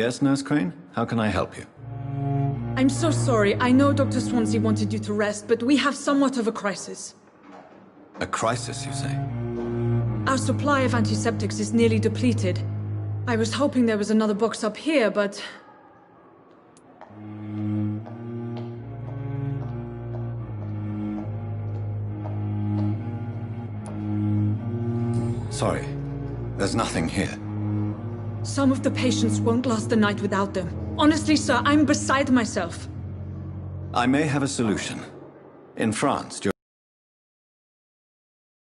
Yes, Nurse Crane? How can I help you? I'm so sorry. I know Dr. Swansea wanted you to rest, but we have somewhat of a crisis. A crisis, you say? Our supply of antiseptics is nearly depleted. I was hoping there was another box up here, but... Sorry. There's nothing here. Some of the patients won't last the night without them. Honestly, sir, I'm beside myself. I may have a solution. In France, during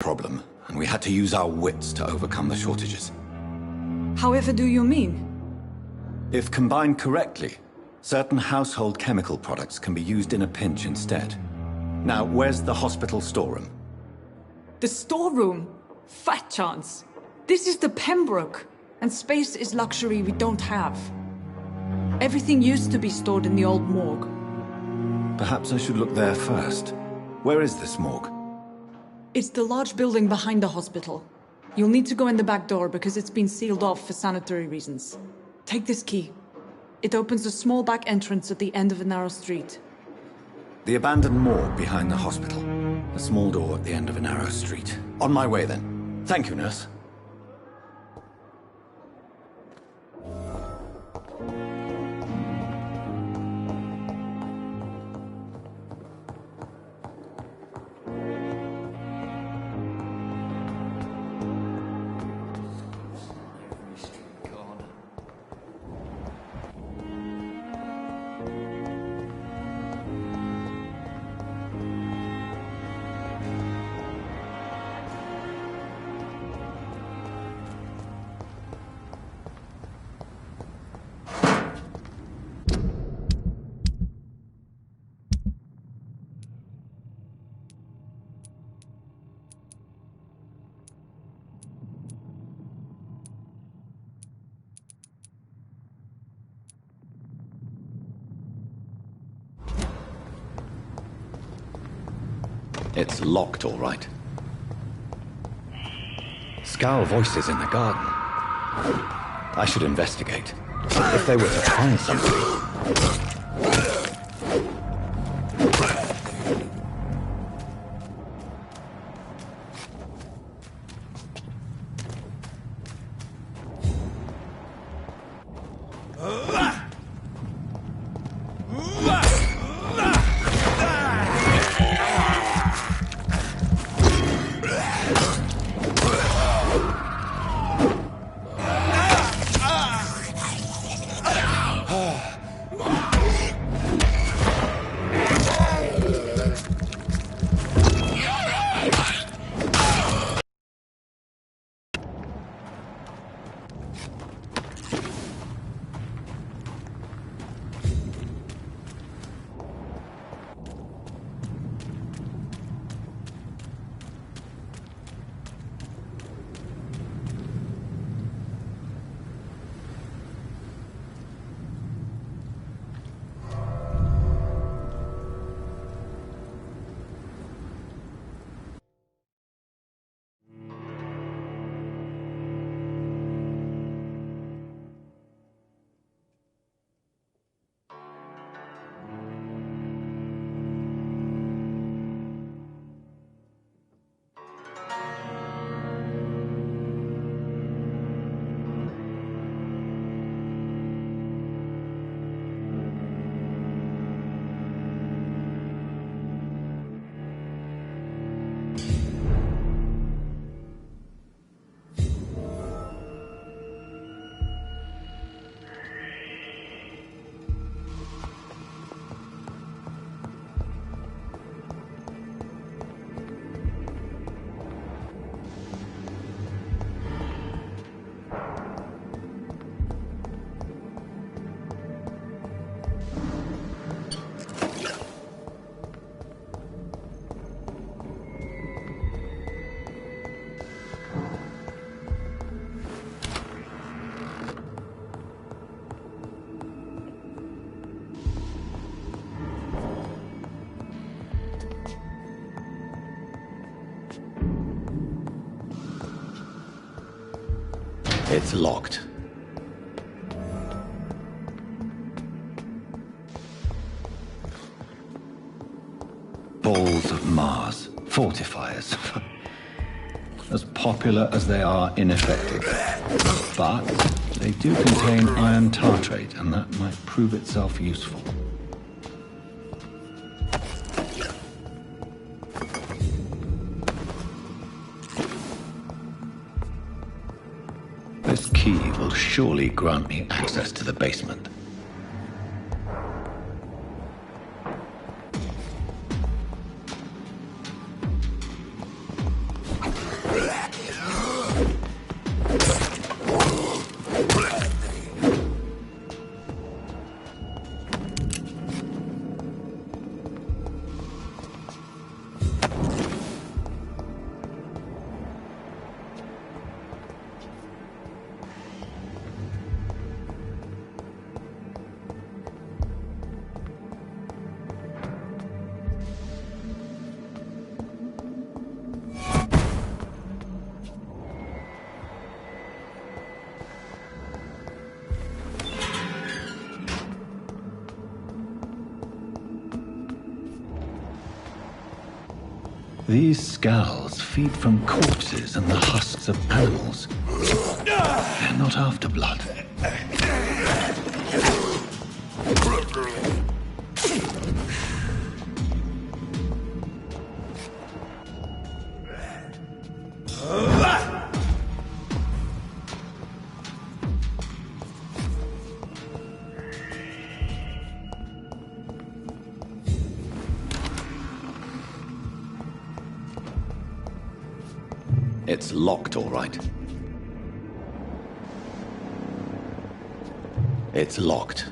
the problem, and we had to use our wits to overcome the shortages. However do you mean? If combined correctly, certain household chemical products can be used in a pinch instead. Now, where's the hospital storeroom? The storeroom? Fat chance. This is the Pembroke, and space is luxury we don't have. Everything used to be stored in the old morgue. Perhaps I should look there first. Where is this morgue? It's the large building behind the hospital. You'll need to go in the back door because it's been sealed off for sanitary reasons. Take this key. It opens a small back entrance at the end of a narrow street. The abandoned morgue behind the hospital. A small door at the end of a narrow street. On my way then. Thank you, nurse. It's locked, all right. Scowl voices in the garden. I should investigate. If they were to find something... It's locked. balls of Mars. Fortifiers. As popular as they are ineffective. But they do contain iron tartrate, and that might prove itself useful. This key will surely grant me access to the basement. These scowls feed from corpses and the husks of animals. They're not after blood. It's locked, all right. It's locked.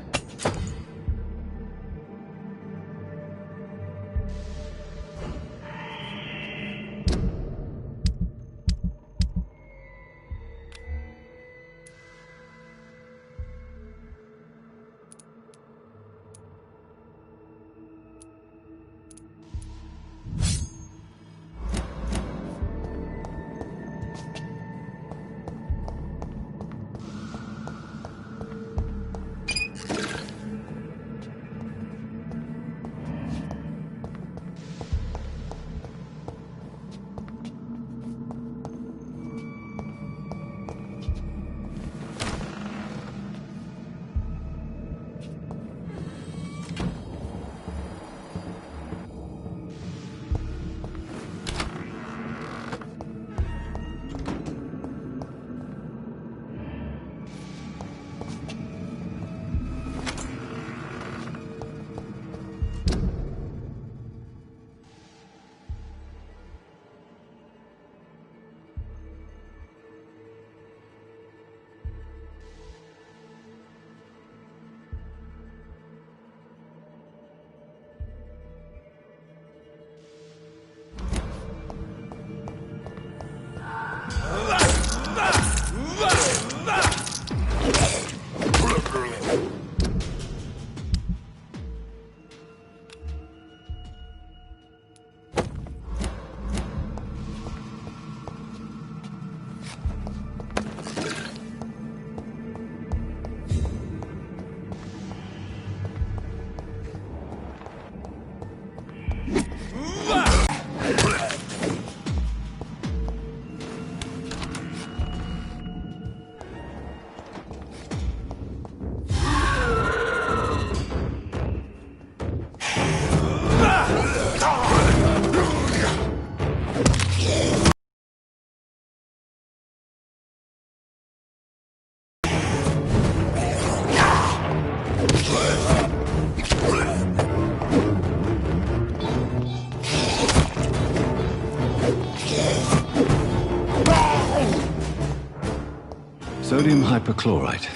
Sodium hypochlorite.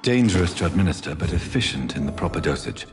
Dangerous to administer, but efficient in the proper dosage.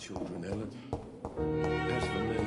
children, Ellen. As for me...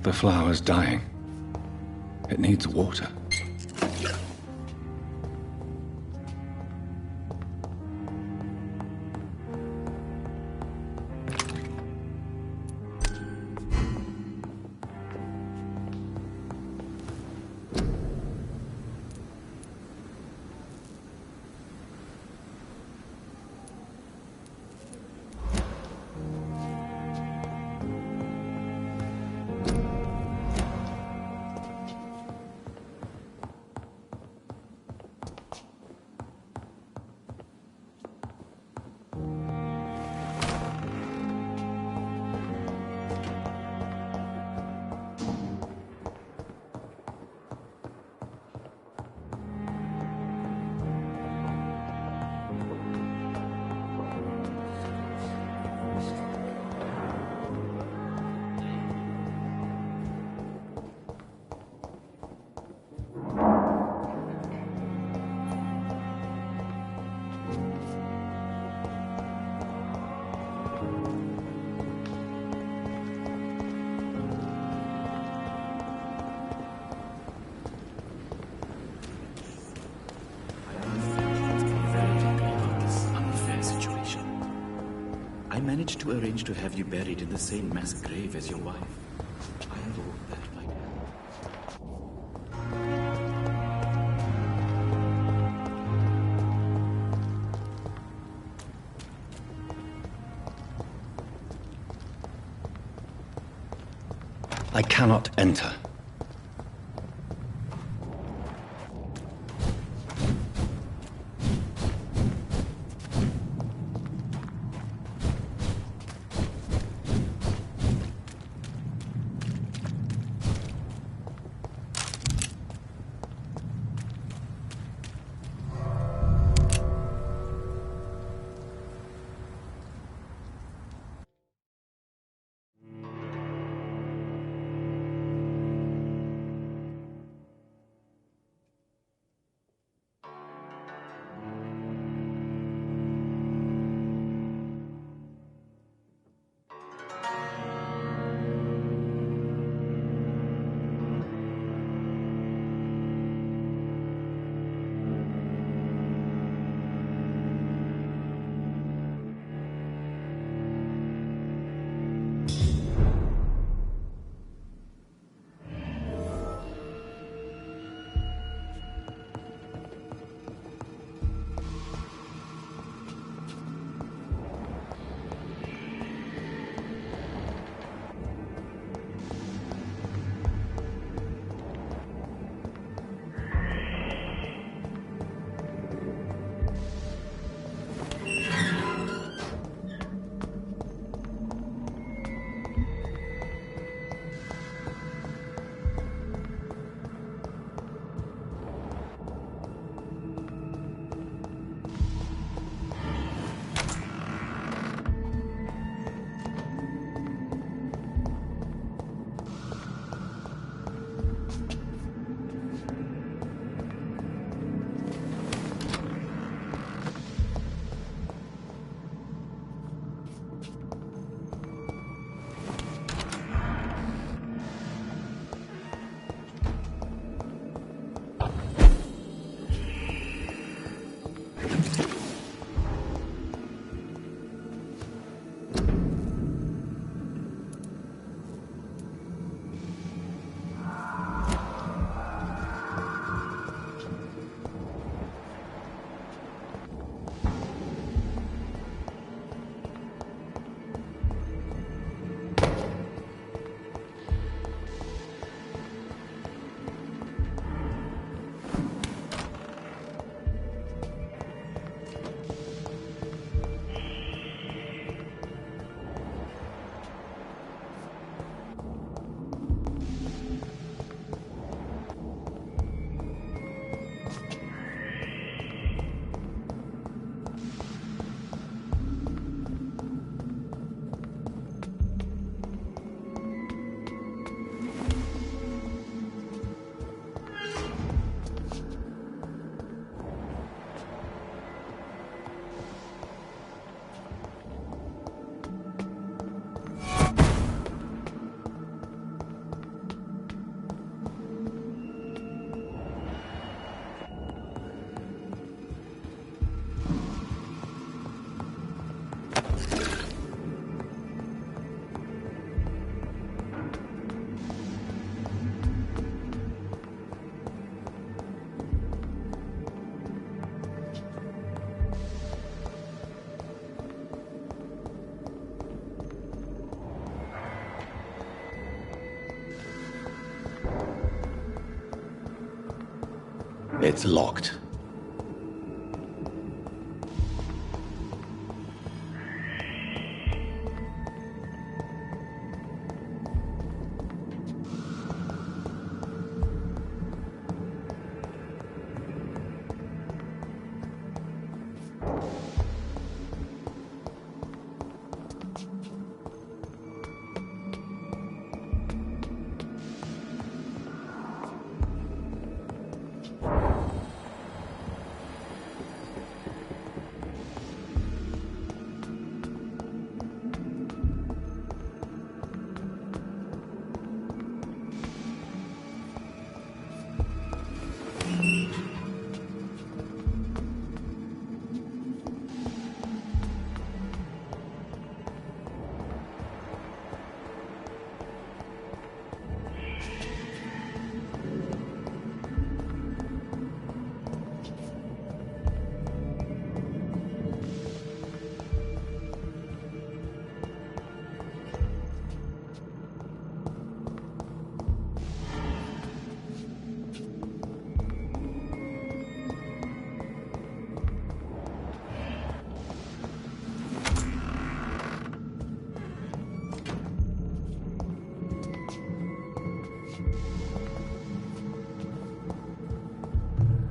The flower's dying. It needs water. I managed to arrange to have you buried in the same mass grave as your wife. I hoped that might help. I cannot enter. It's locked.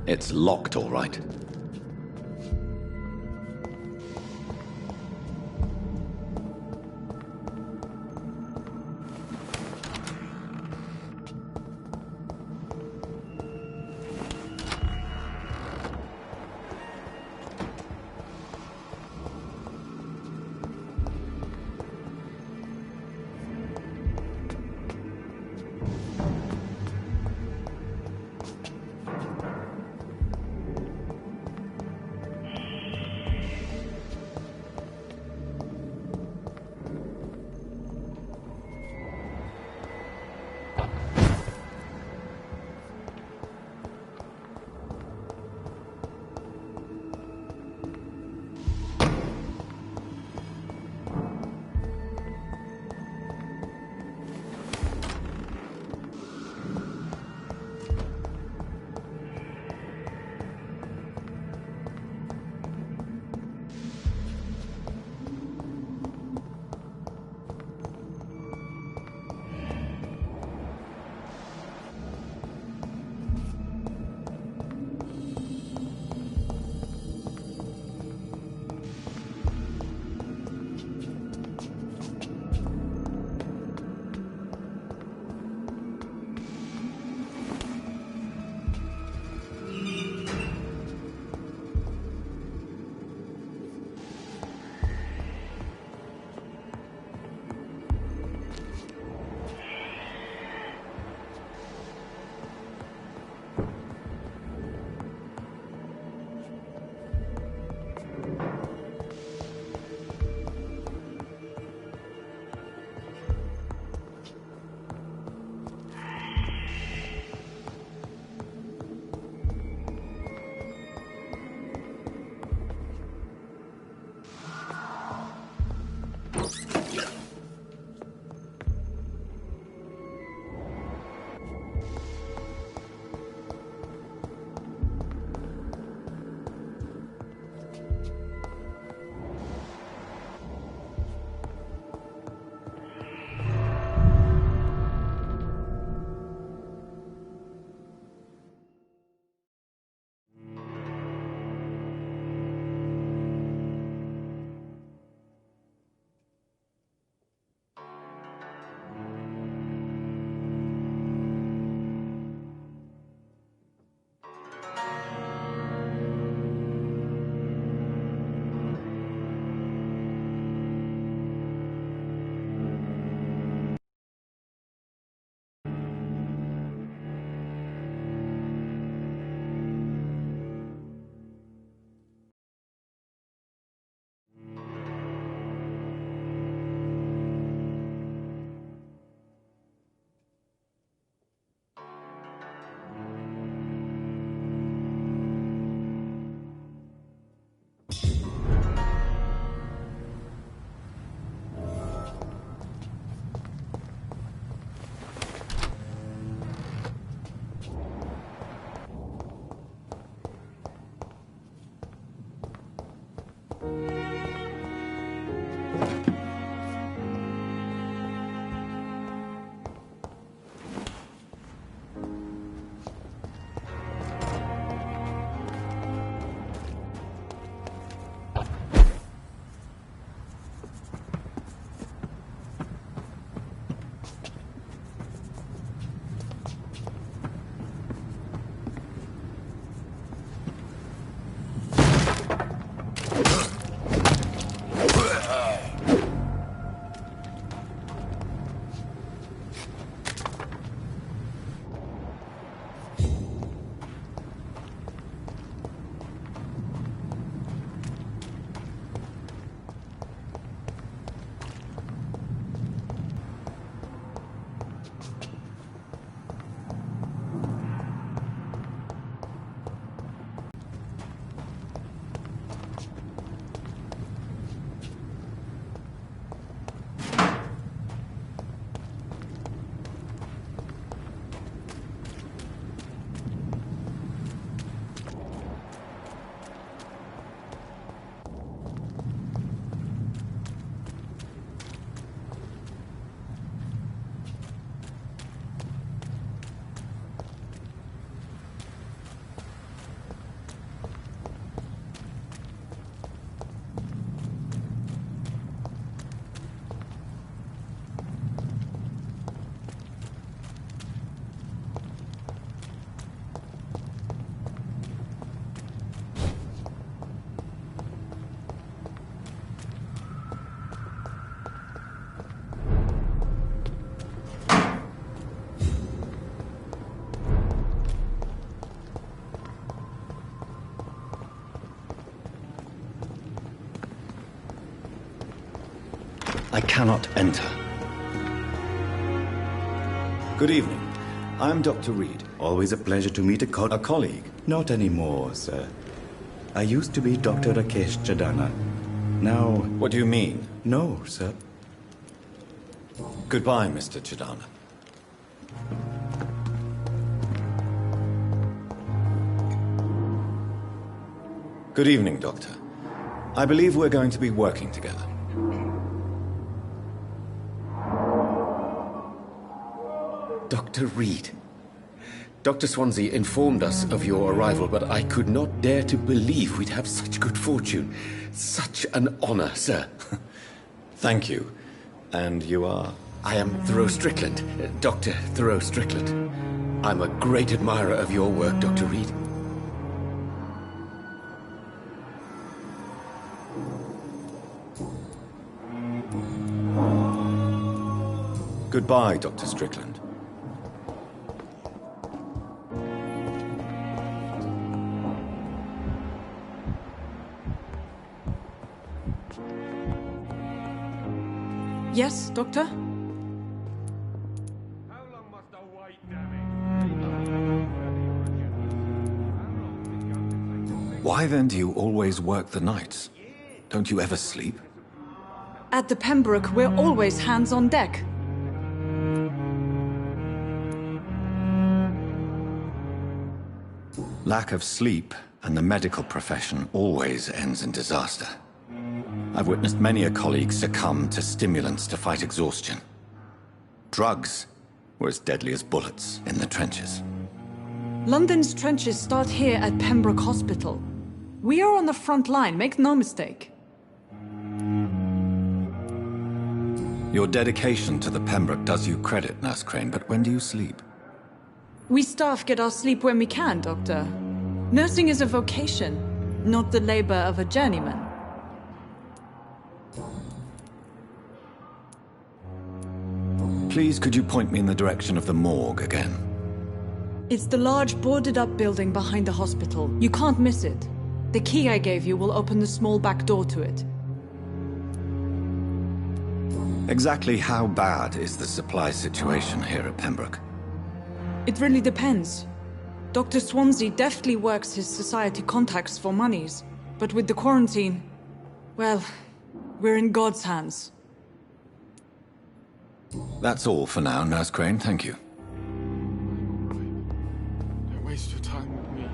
It's locked, all right. I cannot enter. Good evening. I'm Dr. Reed. Always a pleasure to meet A colleague. Not anymore, sir. I used to be Dr. Rakesh Chadana. Now... What do you mean? No, sir. Goodbye, Mr. Chidana. Good evening, Doctor. I believe we're going to be working together. Dr. Reed. Dr. Swansea informed us of your arrival, but I could not dare to believe we'd have such good fortune. Such an honor, sir. Thank you. And you are? I am Thoreau Strickland, Dr. Thoreau Strickland. I'm a great admirer of your work, Dr. Reed. Goodbye, Dr. Strickland. Yes, Doctor? How long must I wait, damn it? Why then do you always work the nights? Don't you ever sleep? At the Pembroke, we're always hands on deck. Lack of sleep and the medical profession always ends in disaster. I've witnessed many a colleague succumb to stimulants to fight exhaustion. Drugs were as deadly as bullets in the trenches. London's trenches start here at Pembroke Hospital. We are on the front line, make no mistake. Your dedication to the Pembroke does you credit, Nurse Crane, but when do you sleep? We staff get our sleep when we can, Doctor. Nursing is a vocation, not the labor of a journeyman. Please, could you point me in the direction of the morgue again? It's the large boarded-up building behind the hospital. You can't miss it. The key I gave you will open the small back door to it. Exactly how bad is the supply situation here at Pembroke? It really depends. Dr. Swansea deftly works his society contacts for monies, but with the quarantine, well, we're in God's hands. That's all for now, Nurse Crane, thank you. Don't waste your time with me.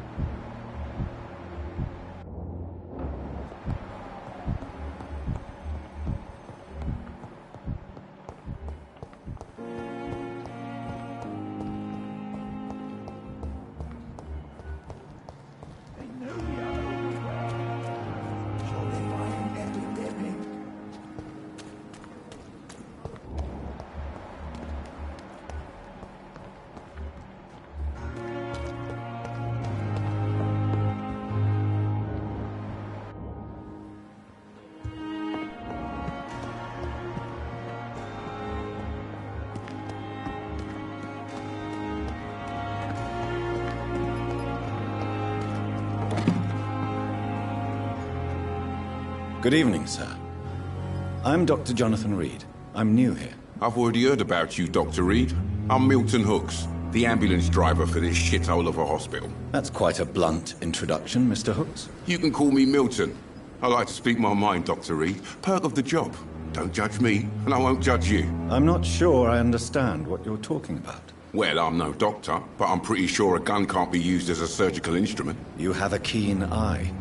Good evening, sir. I'm Dr. Jonathan Reed. I'm new here. I've already heard about you, Dr. Reed. I'm Milton Hooks, the ambulance driver for this shithole of a hospital. That's quite a blunt introduction, Mr. Hooks. You can call me Milton. I like to speak my mind, Dr. Reed. Perk of the job. Don't judge me, and I won't judge you. I'm not sure I understand what you're talking about. Well, I'm no doctor, but I'm pretty sure a gun can't be used as a surgical instrument. You have a keen eye.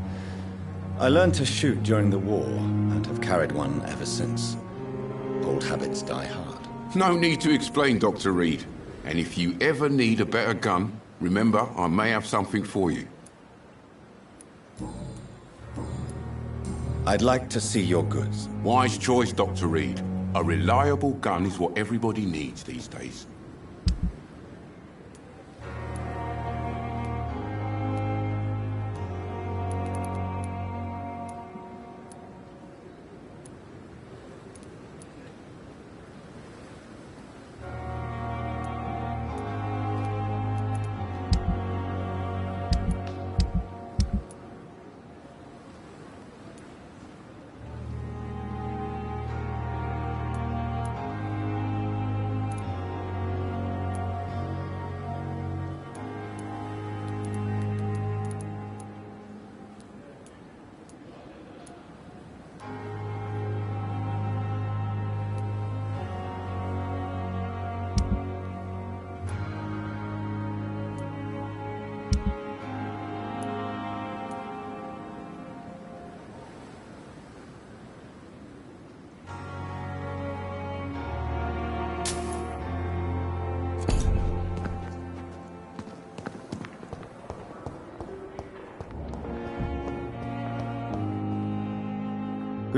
I learned to shoot during the war, and have carried one ever since. Old habits die hard. No need to explain, Dr. Reed. And if you ever need a better gun, remember, I may have something for you. I'd like to see your goods. Wise choice, Dr. Reed. A reliable gun is what everybody needs these days.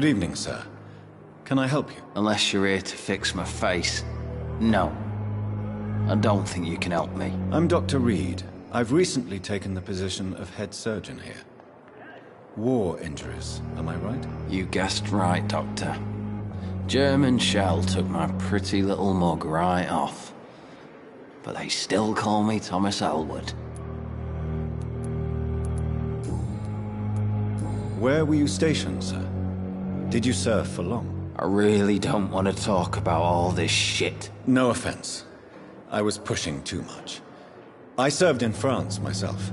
Good evening, sir. Can I help you? Unless you're here to fix my face. No. I don't think you can help me. I'm Dr. Reed. I've recently taken the position of head surgeon here. War injuries, am I right? You guessed right, Doctor. German shell took my pretty little mug right off. But they still call me Thomas Elwood. Where were you stationed, sir? Did you serve for long? I really don't want to talk about all this shit. No offense. I was pushing too much. I served in France myself.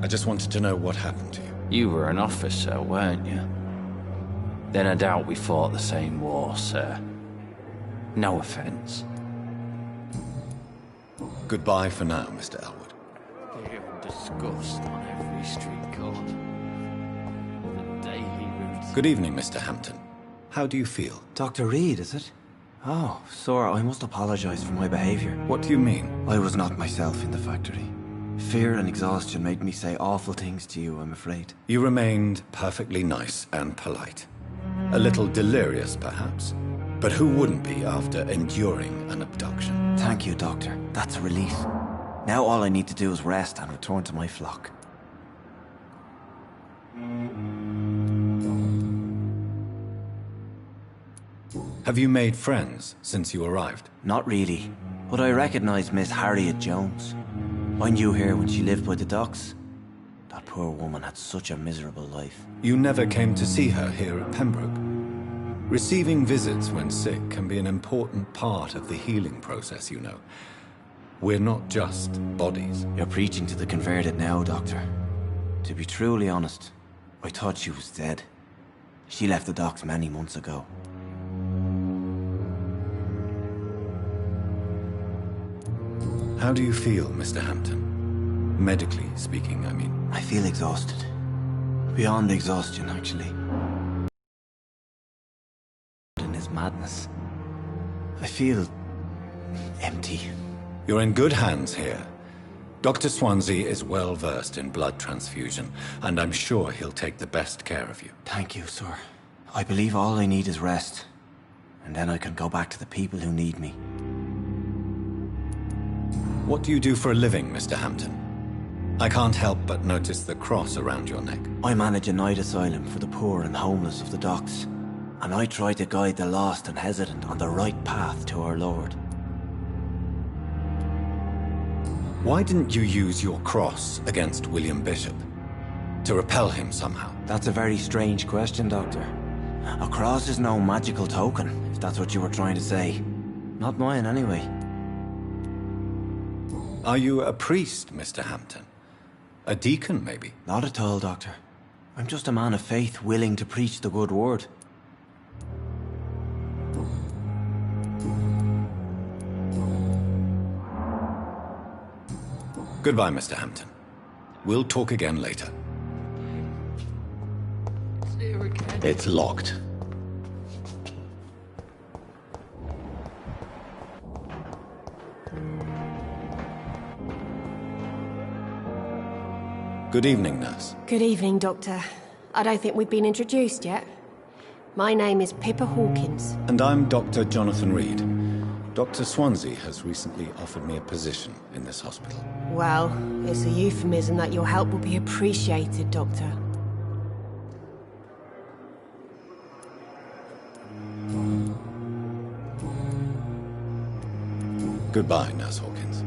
I just wanted to know what happened to you. You were an officer, weren't you? Then I doubt we fought the same war, sir. No offense. Goodbye for now, Mr. Elwood. Fear and disgust on every street corner. The daily routine. Good evening, Mr. Hampton. How do you feel? Dr. Reed, is it? Oh, sir, I must apologize for my behavior. What do you mean? I was not myself in the factory. Fear and exhaustion made me say awful things to you, I'm afraid. You remained perfectly nice and polite. A little delirious, perhaps. But who wouldn't be after enduring an abduction? Thank you, Doctor. That's a relief. Now all I need to do is rest and return to my flock. Have you made friends since you arrived? Not really, but I recognize Miss Harriet Jones. I knew her when she lived by the docks. That poor woman had such a miserable life. You never came to see her here at Pembroke. Receiving visits when sick can be an important part of the healing process, you know. We're not just bodies. You're preaching to the converted now, Doctor. To be truly honest, I thought she was dead. She left the docks many months ago. How do you feel, Mr. Hampton? Medically speaking, I mean. I feel exhausted. Beyond exhaustion, actually. In his madness. I feel empty. You're in good hands here. Dr. Swansea is well versed in blood transfusion, and I'm sure he'll take the best care of you. Thank you, sir. I believe all I need is rest. And then I can go back to the people who need me. What do you do for a living, Mr. Hampton? I can't help but notice the cross around your neck. I manage a night asylum for the poor and homeless of the docks. And I try to guide the lost and hesitant on the right path to our Lord. Why didn't you use your cross against William Bishop? To repel him somehow? That's a very strange question, Doctor. A cross is no magical token, if that's what you were trying to say. Not mine, anyway. Are you a priest, Mr. Hampton? A deacon, maybe? Not at all, Doctor. I'm just a man of faith willing to preach the good word. Goodbye, Mr. Hampton. We'll talk again later. It's locked. Good evening, nurse. Good evening, Doctor. I don't think we've been introduced yet. My name is Pippa Hawkins. And I'm Dr. Jonathan Reed. Dr. Swansea has recently offered me a position in this hospital. Well, it's a euphemism that your help will be appreciated, Doctor. Goodbye, Nurse Hawkins.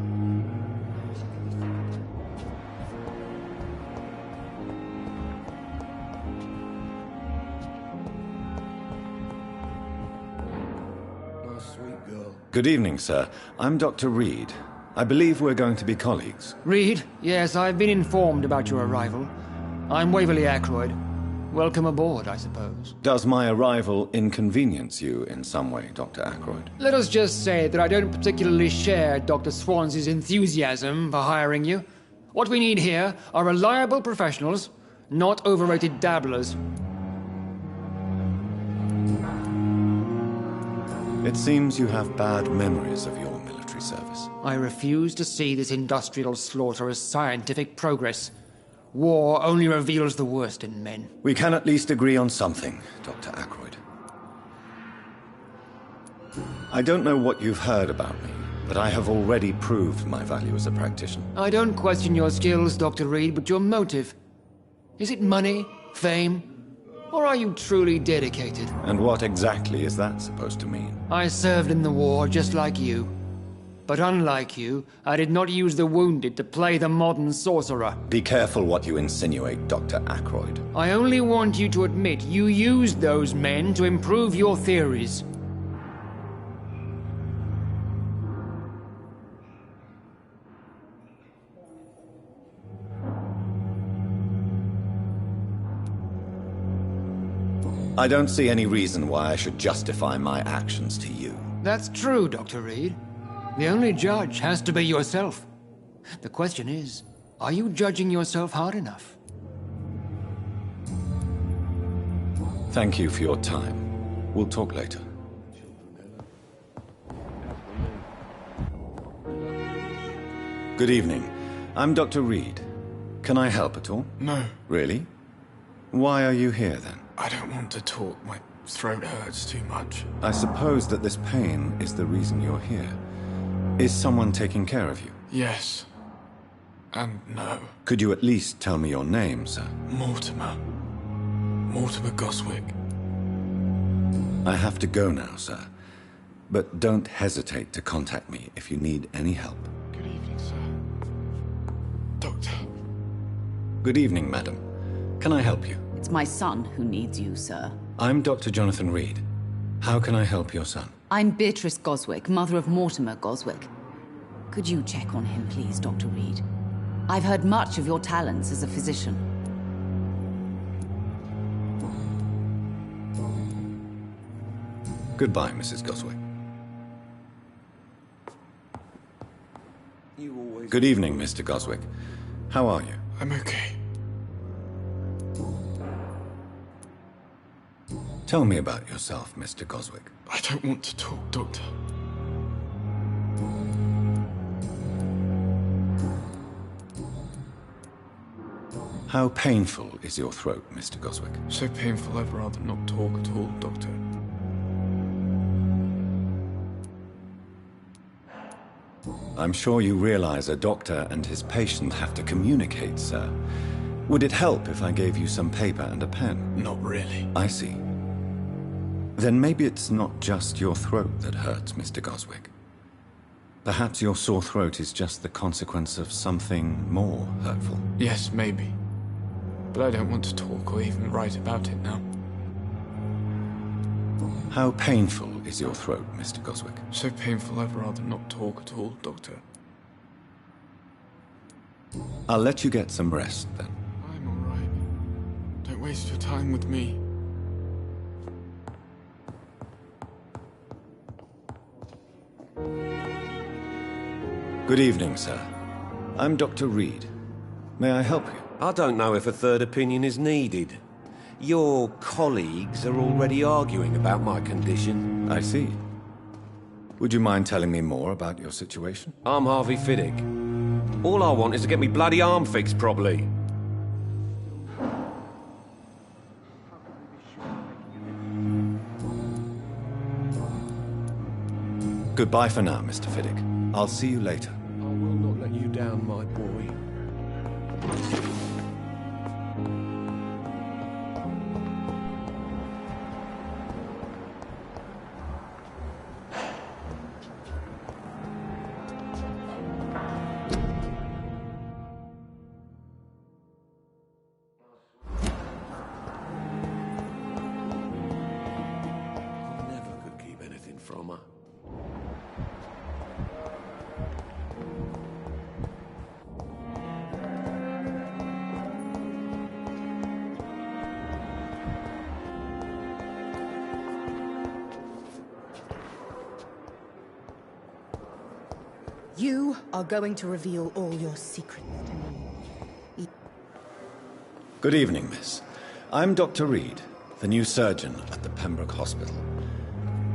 Good evening, sir. I'm Dr. Reed. I believe we're going to be colleagues. Reed? Yes, I've been informed about your arrival. I'm Waverly Ackroyd. Welcome aboard, I suppose. Does my arrival inconvenience you in some way, Dr. Ackroyd? Let us just say that I don't particularly share Dr. Swansea's enthusiasm for hiring you. What we need here are reliable professionals, not overrated dabblers. It seems you have bad memories of your military service. I refuse to see this industrial slaughter as scientific progress. War only reveals the worst in men. We can at least agree on something, Dr. Ackroyd. I don't know what you've heard about me, but I have already proved my value as a practitioner. I don't question your skills, Dr. Reed, but your motive. Is it money, fame, or are you truly dedicated? And what exactly is that supposed to mean? I served in the war just like you. But unlike you, I did not use the wounded to play the modern sorcerer. Be careful what you insinuate, Dr. Ackroyd. I only want you to admit you used those men to improve your theories. I don't see any reason why I should justify my actions to you. That's true, Dr. Reed. The only judge has to be yourself. The question is, are you judging yourself hard enough? Thank you for your time. We'll talk later. Good evening. I'm Dr. Reed. Can I help at all? No. Really? Why are you here then? I don't want to talk. My throat hurts too much. I suppose that this pain is the reason you're here. Is someone taking care of you? Yes. And no. Could you at least tell me your name, sir? Mortimer. Mortimer Goswick. I have to go now, sir. But don't hesitate to contact me if you need any help. Good evening, sir. Doctor. Good evening, madam. Can I help you? It's my son who needs you, sir. I'm Dr. Jonathan Reed. How can I help your son? I'm Beatrice Goswick, mother of Mortimer Goswick. Could you check on him, please, Dr. Reed? I've heard much of your talents as a physician. Goodbye, Mrs. Goswick. Good evening, Mr. Goswick. How are you? I'm okay. Tell me about yourself, Mr. Goswick. I don't want to talk, Doctor. How painful is your throat, Mr. Goswick? So painful I'd rather not talk at all, Doctor. I'm sure you realize a doctor and his patient have to communicate, sir. Would it help if I gave you some paper and a pen? Not really. I see. Then maybe it's not just your throat that hurts, Mr. Goswick. Perhaps your sore throat is just the consequence of something more hurtful. Yes, maybe. But I don't want to talk or even write about it now. How painful is your throat, Mr. Goswick? So painful I'd rather not talk at all, Doctor. I'll let you get some rest, then. I'm all right. Don't waste your time with me. Good evening, sir. I'm Dr. Reed. May I help you? I don't know if a third opinion is needed. Your colleagues are already arguing about my condition. I see. Would you mind telling me more about your situation? I'm Harvey Fiddick. All I want is to get me bloody arm fixed properly. Goodbye for now, Mr. Fiddick. I'll see you later. I will not let you down, my boy. From her. You are going to reveal all your secrets to me. Good evening, miss. I'm Dr. Reed, the new surgeon at the Pembroke Hospital.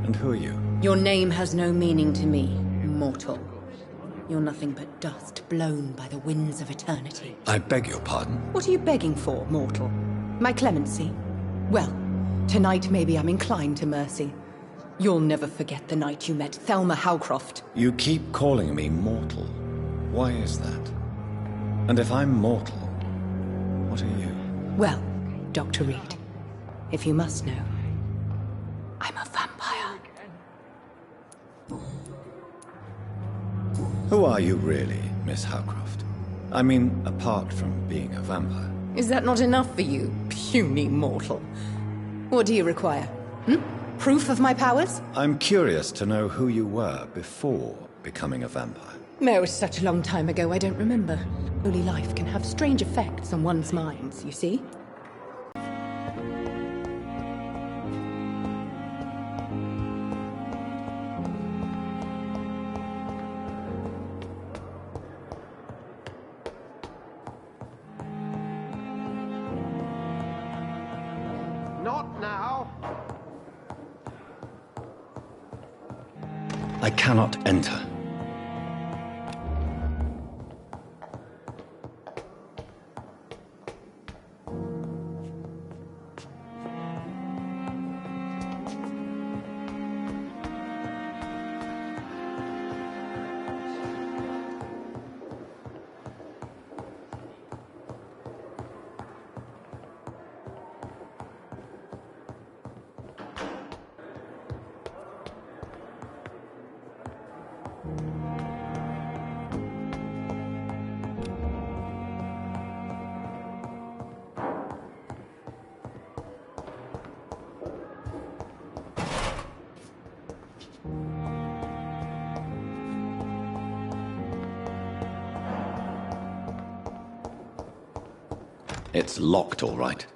And who are you? Your name has no meaning to me, mortal. You're nothing but dust blown by the winds of eternity. I beg your pardon? What are you begging for, mortal? My clemency? Well, tonight maybe I'm inclined to mercy. You'll never forget the night you met Thelma Howcroft. You keep calling me mortal. Why is that? And if I'm mortal, what are you? Well, Dr. Reed, if you must know, I'm a vampire. Who are you really, Miss Howcroft? I mean, apart from being a vampire. Is that not enough for you, puny mortal? What do you require? Proof of my powers? I'm curious to know who you were before becoming a vampire. It was such a long time ago, I don't remember. Holy life can have strange effects on one's minds, you see? Not now. I cannot enter. It's locked, all right.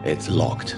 It's locked.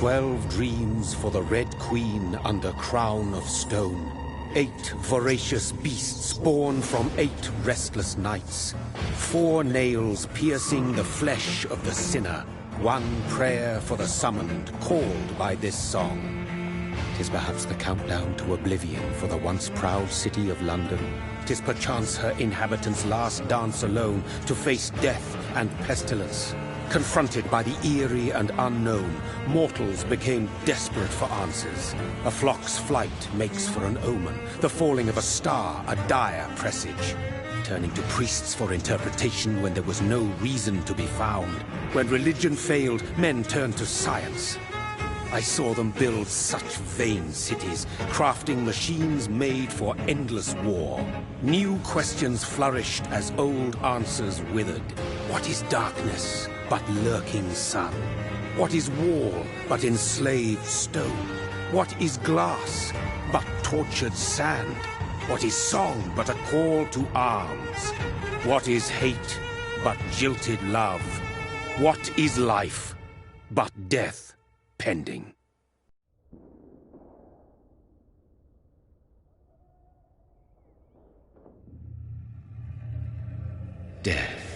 12 dreams for the Red Queen under crown of stone. 8 voracious beasts born from 8 restless nights. 4 nails piercing the flesh of the sinner. 1 prayer for the summoned, called by this song. 'Tis perhaps the countdown to oblivion for the once proud city of London. 'Tis perchance her inhabitants' last dance alone to face death and pestilence. Confronted by the eerie and unknown, mortals became desperate for answers. A flock's flight makes for an omen, the falling of a star a dire presage. Turning to priests for interpretation when there was no reason to be found. When religion failed, men turned to science. I saw them build such vain cities, crafting machines made for endless war. New questions flourished as old answers withered. What is darkness but lurking sun? What is wall but enslaved stone? What is glass but tortured sand? What is song but a call to arms? What is hate but jilted love? What is life but death pending? Death.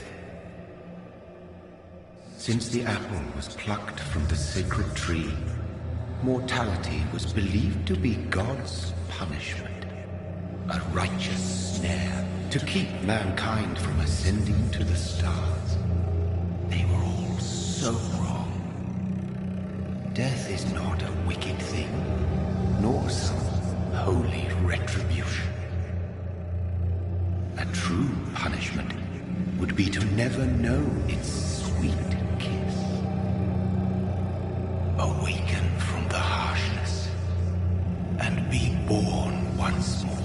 Since the apple was plucked from the sacred tree, mortality was believed to be God's punishment. A righteous snare to keep mankind from ascending to the stars. They were all so wrong. Death is not a wicked thing, nor some holy retribution. A true punishment would be to never know its sweet kiss. Awaken from the harshness and be born once more.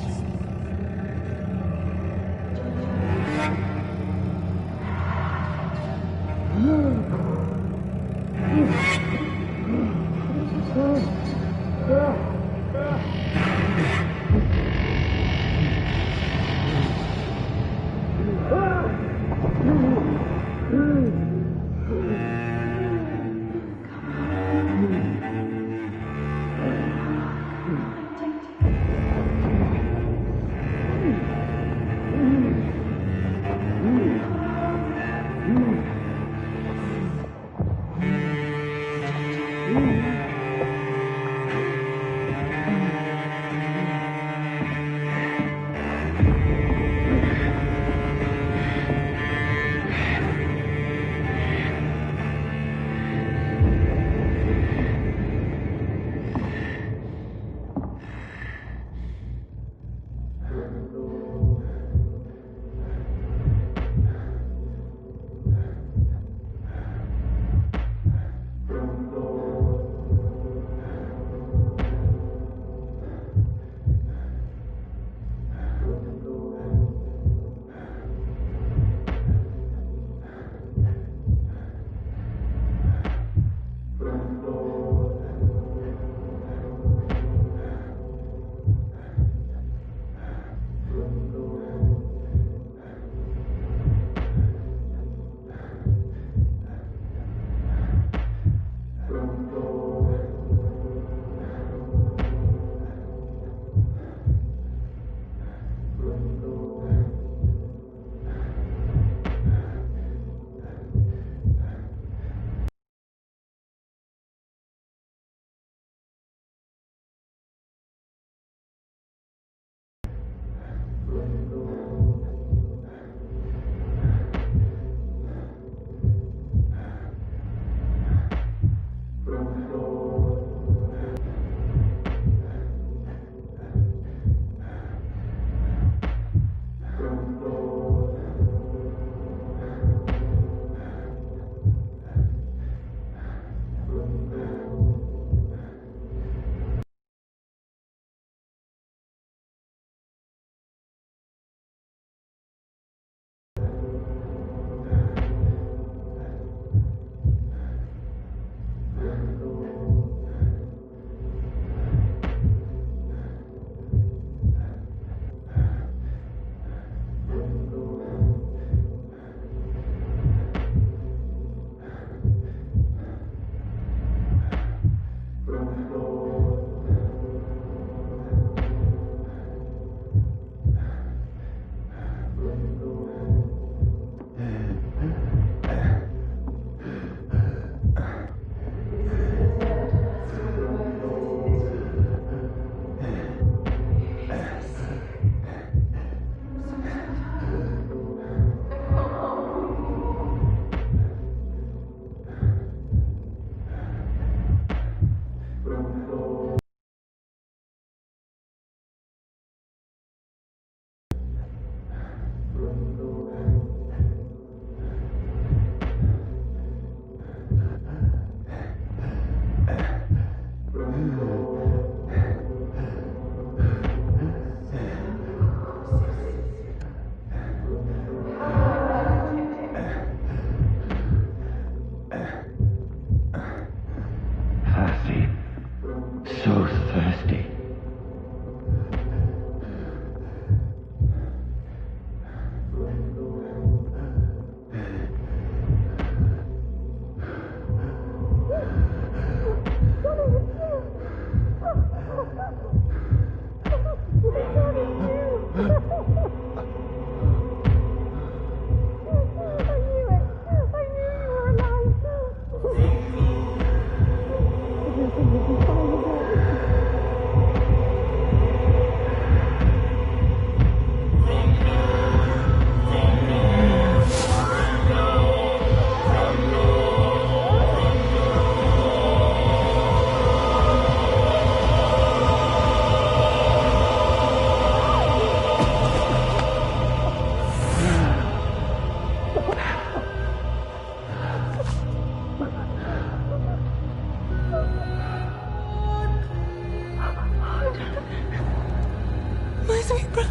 My sweet brother.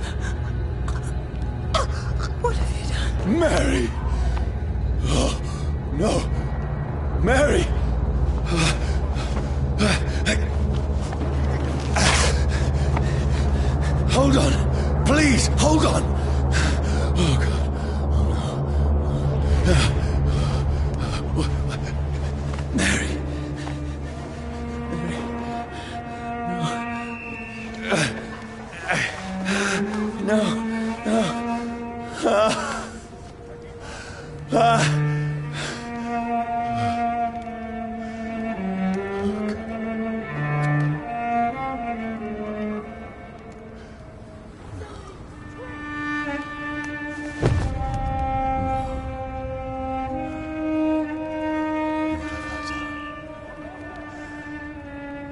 What have you done? Mary! Oh, no! Mary! Hold on! Please, hold on! Oh, God. Oh, no. Mary. No, no.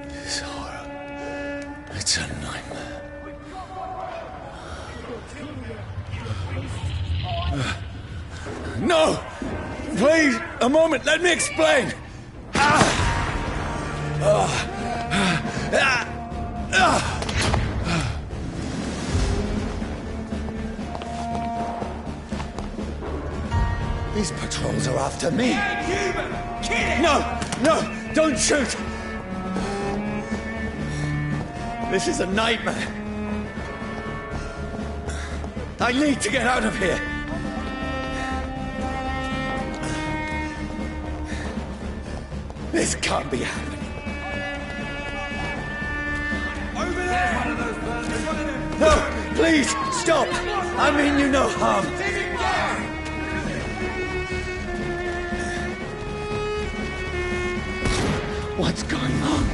This horror. It's a nightmare. No! Please, a moment, let me explain! These patrols are after me! No! No! Don't shoot! This is a nightmare! I need to get out of here! This can't be happening. Over there! No! Please! Stop! I mean you no harm! What's going on?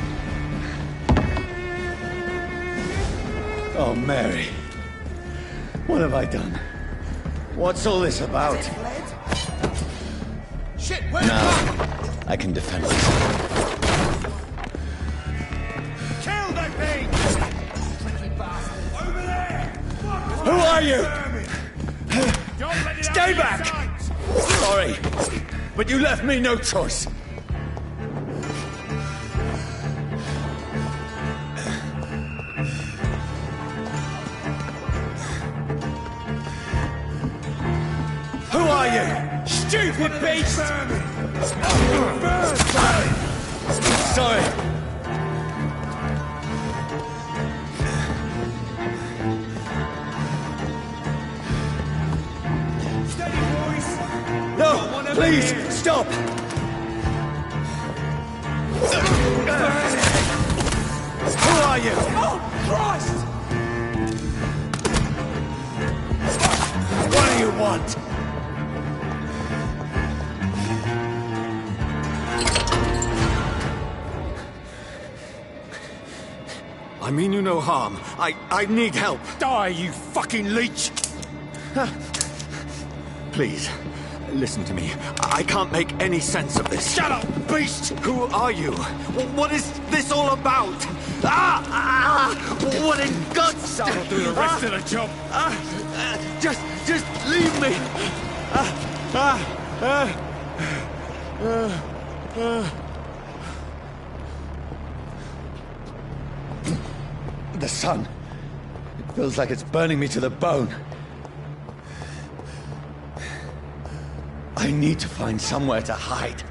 Oh, Mary. What have I done? What's all this about? Shit, where's Now, I can defend myself. Kill that thing! Over there! Who are you? Stay back! Sorry, but you left me no choice. Who are you? Stupid beast! Sorry. Steady, boys! No, please, stop! Who are you? Oh, Christ! What do you want? I mean you no harm. I need help. Die, you fucking leech! Please, listen to me. I can't make any sense of this. Shut up, beast! Who are you? What is this all about? What in guts? That'll do the rest of the job. Just leave me. The sun. It feels like it's burning me to the bone. I need to find somewhere to hide.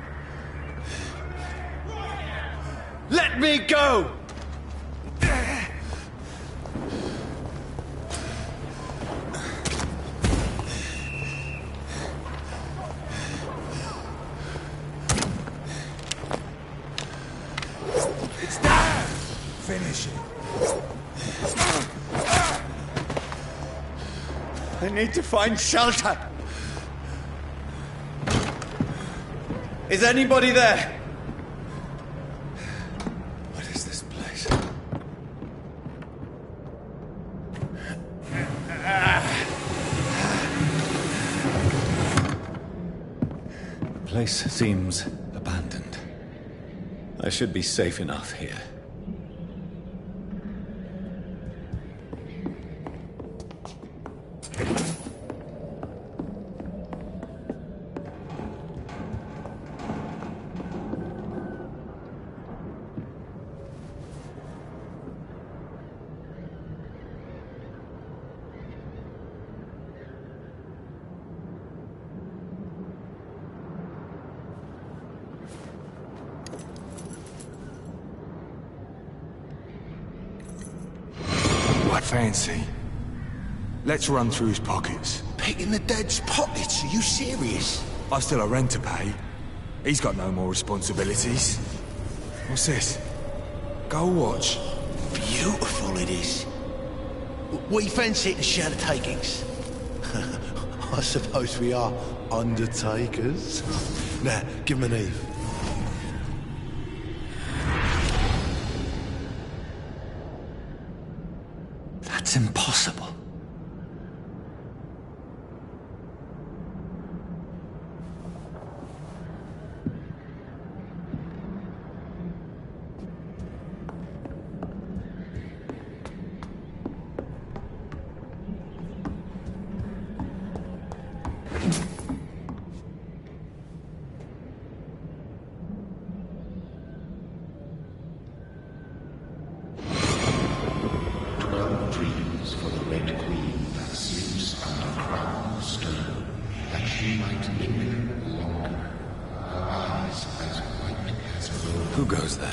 Let me go! It's there! Finish it. I need to find shelter. Is anybody there? What is this place? The place seems abandoned. I should be safe enough here. Fancy. Let's run through his pockets. Picking the dead's pockets? Are you serious? I've still a rent to pay. He's got no more responsibilities. What's this? Go watch. Beautiful it is. We fancy to share the takings. I suppose we are undertakers. Now, give him an Eve. That's impossible. Who goes there?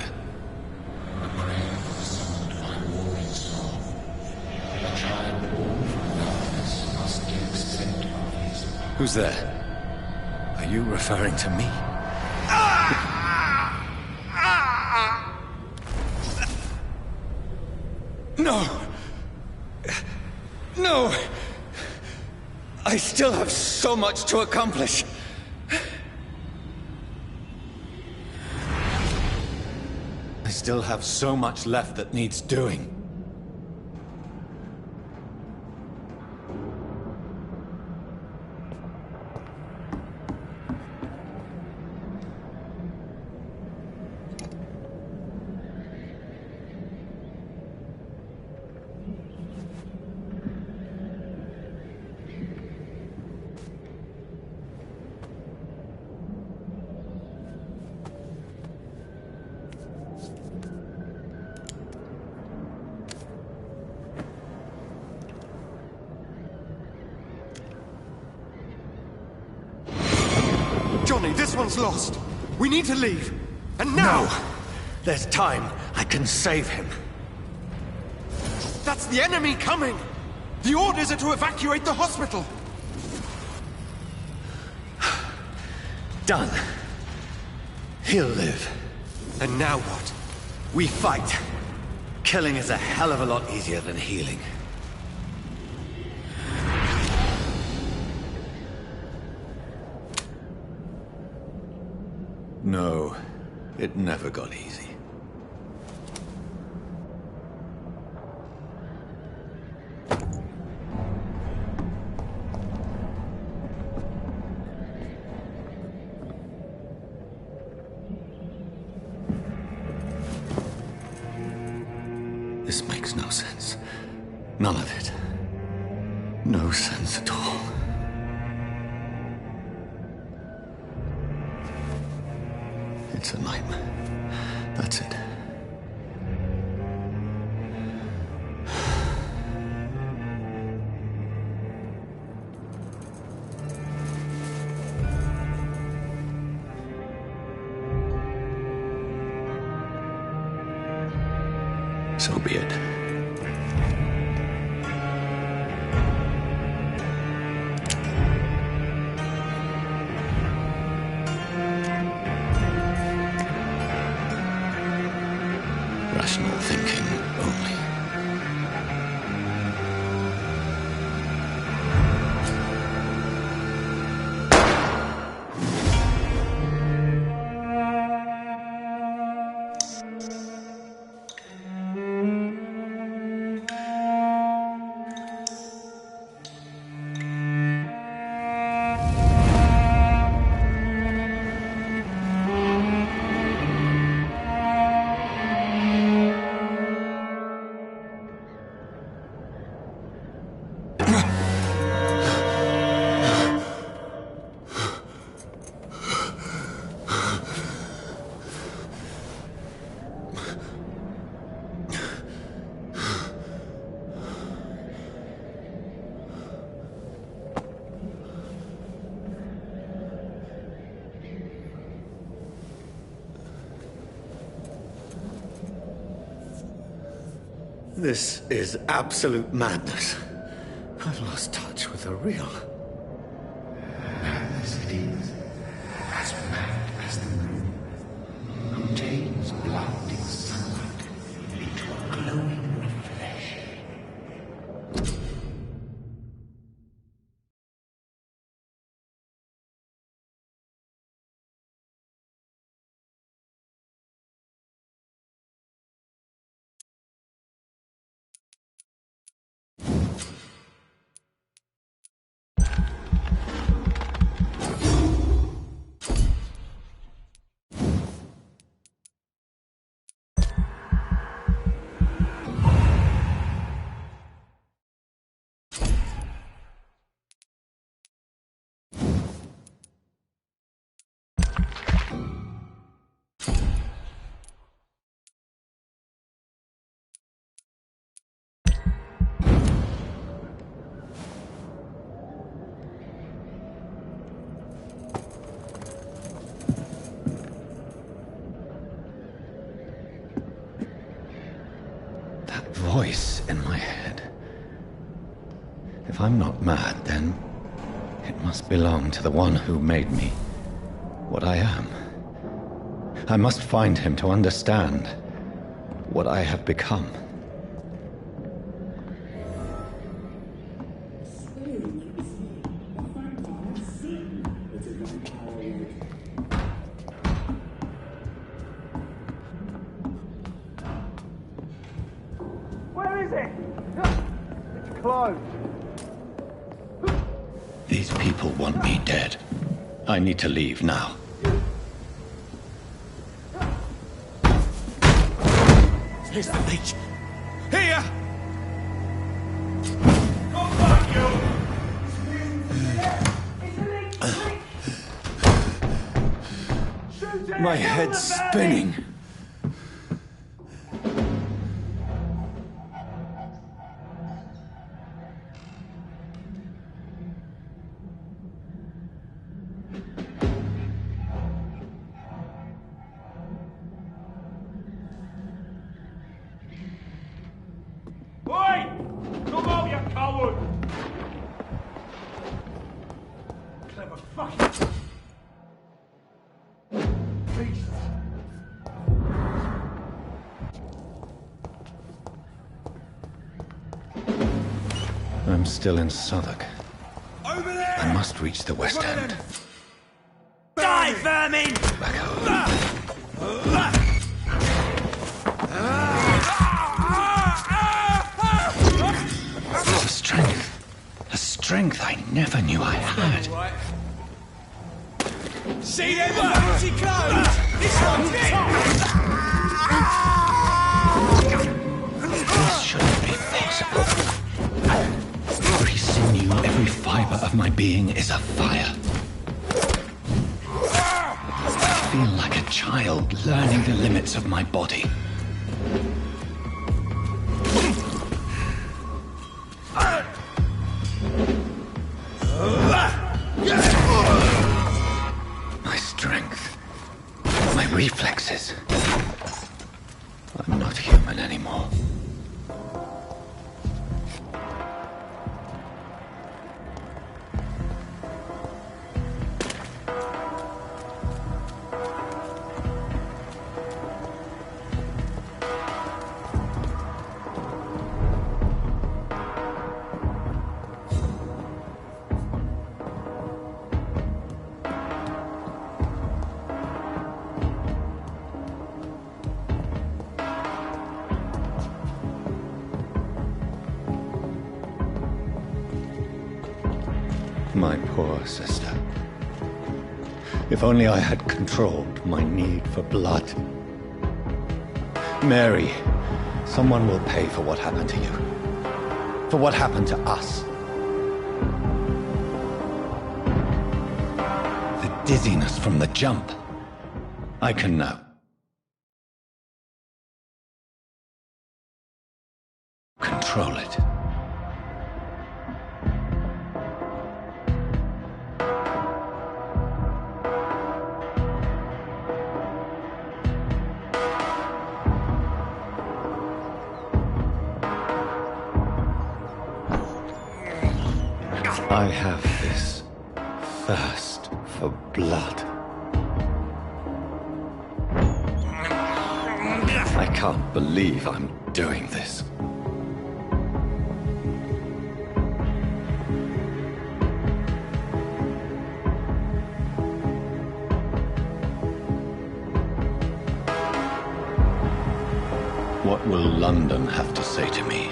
Who's there? Are you referring to me? No! No! I still have so much to accomplish. I still have so much left that needs doing. Johnny, this one's lost. We need to leave. And now! No! There's time. I can save him. That's the enemy coming! The orders are to evacuate the hospital! Done. He'll live. And now what? We fight. Killing is a hell of a lot easier than healing. No, it never got easy. This makes no sense. None of it. No sense at all. It's a nightmare. That's it. So be it. Rational thinking only. This is absolute madness. I've lost touch with the real. Madness it is. As mad as the moon. Contains blinding sunlight into a glowing flesh. Voice in my head. If I'm not mad, then it must belong to the one who made me what I am. I must find him to understand what I have become. These people want me dead. I need to leave now. Here's the leech. Here! My head's spinning. I'm still in Southwark. I must reach the West End. Die, vermin! Back home. A strength. A strength I never knew I had. See them fancy clothes? This one's This shouldn't be possible. Every sinew, every fiber of my being is afire. I feel like a child learning the limits of my body. My strength, my reflexes. I'm not human anymore. My poor sister. If only I had controlled my need for blood. Mary, someone will pay for what happened to you. For what happened to us. The dizziness from the jump. I can now control it. I have this thirst for blood. I can't believe I'm doing this. What will London have to say to me?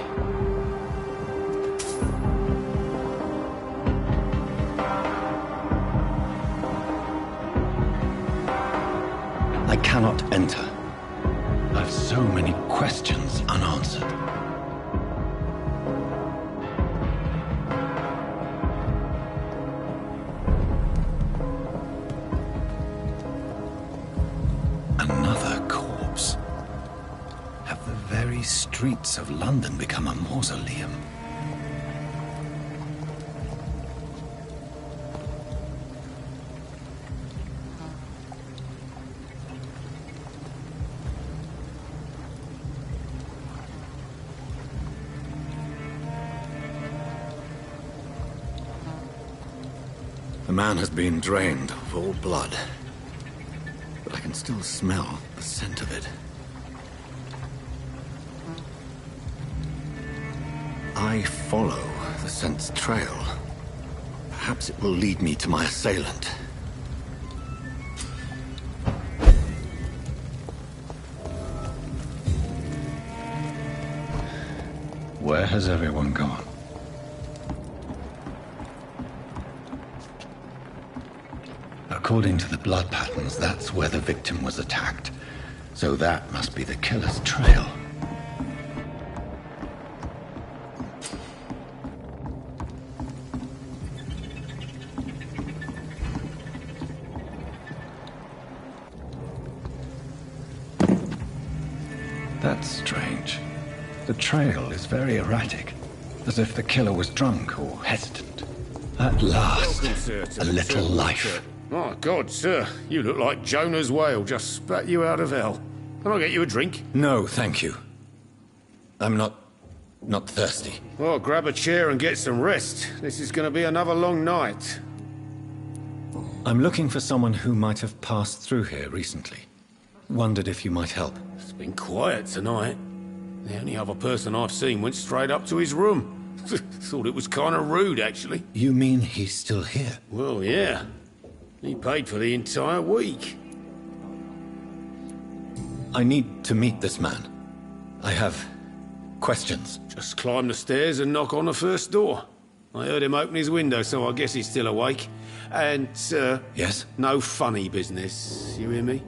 I cannot enter. I've so many questions unanswered. Another corpse. Have the very streets of London become a mausoleum? The man has been drained of all blood, but I can still smell the scent of it. I follow the scent's trail. Perhaps it will lead me to my assailant. Where has everyone gone? According to the blood patterns, that's where the victim was attacked. So that must be the killer's trail. That's strange. The trail is very erratic, as if the killer was drunk or hesitant. At last, Welcome, sir, to a the little temple, life. sir. My God, sir, you look like Jonah's whale just spat you out of hell. Can I get you a drink? No, thank you. I'm not thirsty. Well, grab a chair and get some rest. This is going to be another long night. I'm looking for someone who might have passed through here recently. Wondered if you might help. It's been quiet tonight. The only other person I've seen went straight up to his room. Thought it was kind of rude, actually. You mean he's still here? Well, yeah. He paid for the entire week. I need to meet this man. I have questions. Just climb the stairs and knock on the first door. I heard him open his window, so I guess he's still awake. And, sir... Yes? No funny business, you hear me?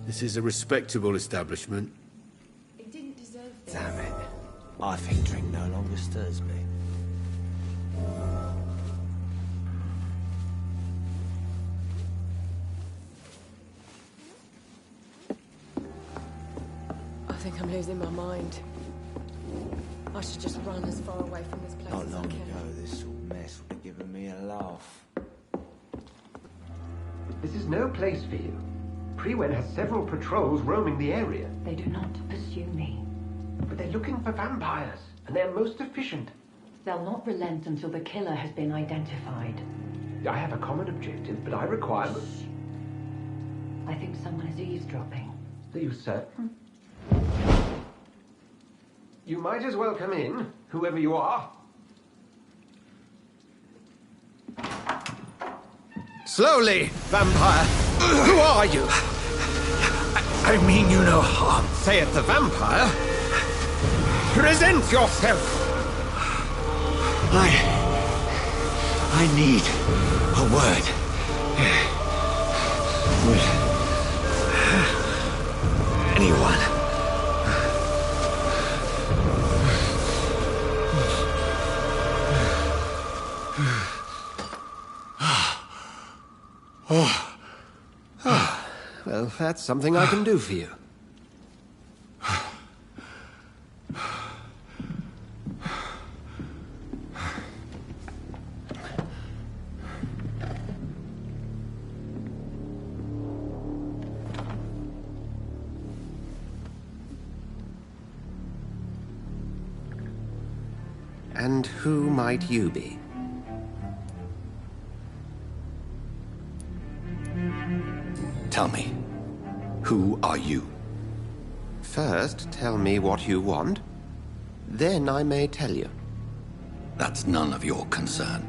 This is a respectable establishment. It didn't deserve this. Damn it. I think drink no longer stirs me. I think I'm losing my mind. I should just run as far away from this place Not as I long can. ago, this sort of mess would have given me a laugh. This is no place for you. Priwen has several patrols roaming the area. They do not pursue me. But they're looking for vampires, and they're most efficient. They'll not relent until the killer has been identified. I have a common objective, but I require... I think someone is eavesdropping. Do you, sir? You might as well come in, whoever you are. Slowly, vampire! Who are you? I mean you no harm. Say it, the vampire? Present yourself! I need a word. Would anyone... Well, that's something I can do for you. And who might you be? Tell me, who are you? First, tell me what you want. Then I may tell you. That's none of your concern.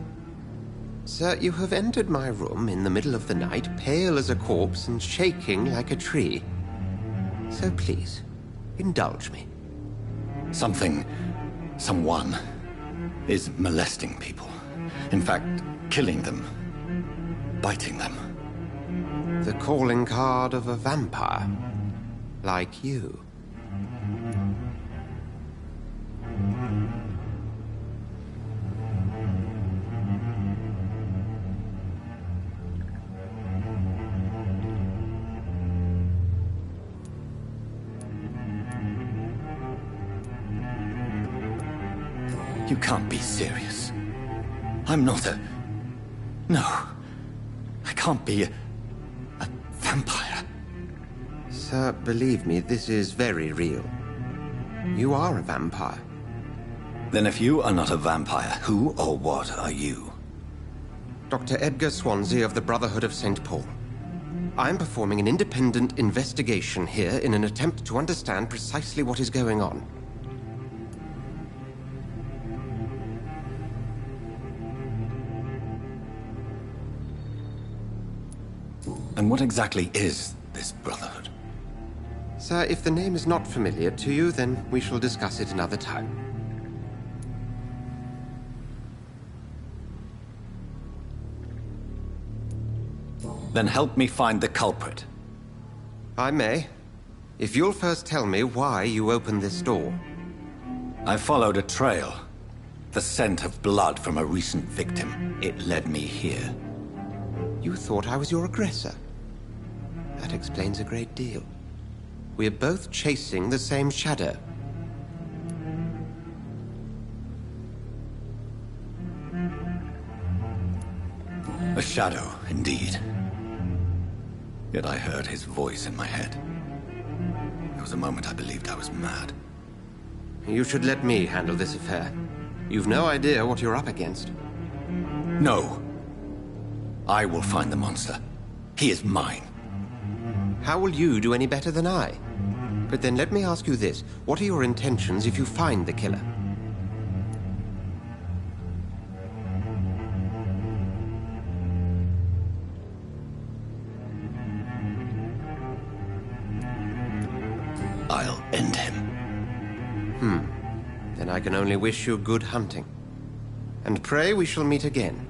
Sir, you have entered my room in the middle of the night, pale as a corpse and shaking like a tree. So please, indulge me. Someone is molesting people. In fact, killing them. Biting them. The calling card of a vampire. Like you. You can't be serious. I'm not a... No. I can't be a vampire. Sir, believe me, this is very real. You are a vampire. Then if you are not a vampire, who or what are you? Dr. Edgar Swansea of the Brotherhood of St. Paul. I'm performing an independent investigation here in an attempt to understand precisely what is going on. And what exactly is this Brotherhood? Sir, if the name is not familiar to you, then we shall discuss it another time. Then help me find the culprit. I may. If you'll first tell me why you opened this door. I followed a trail. The scent of blood from a recent victim. It led me here. You thought I was your aggressor. That explains a great deal. We're both chasing the same shadow. A shadow, indeed. Yet I heard his voice in my head. There was a moment I believed I was mad. You should let me handle this affair. You've no idea what you're up against. No. I will find the monster. He is mine. How will you do any better than I? But then let me ask you this. What are your intentions if you find the killer? I'll end him. Then I can only wish you good hunting. And pray we shall meet again.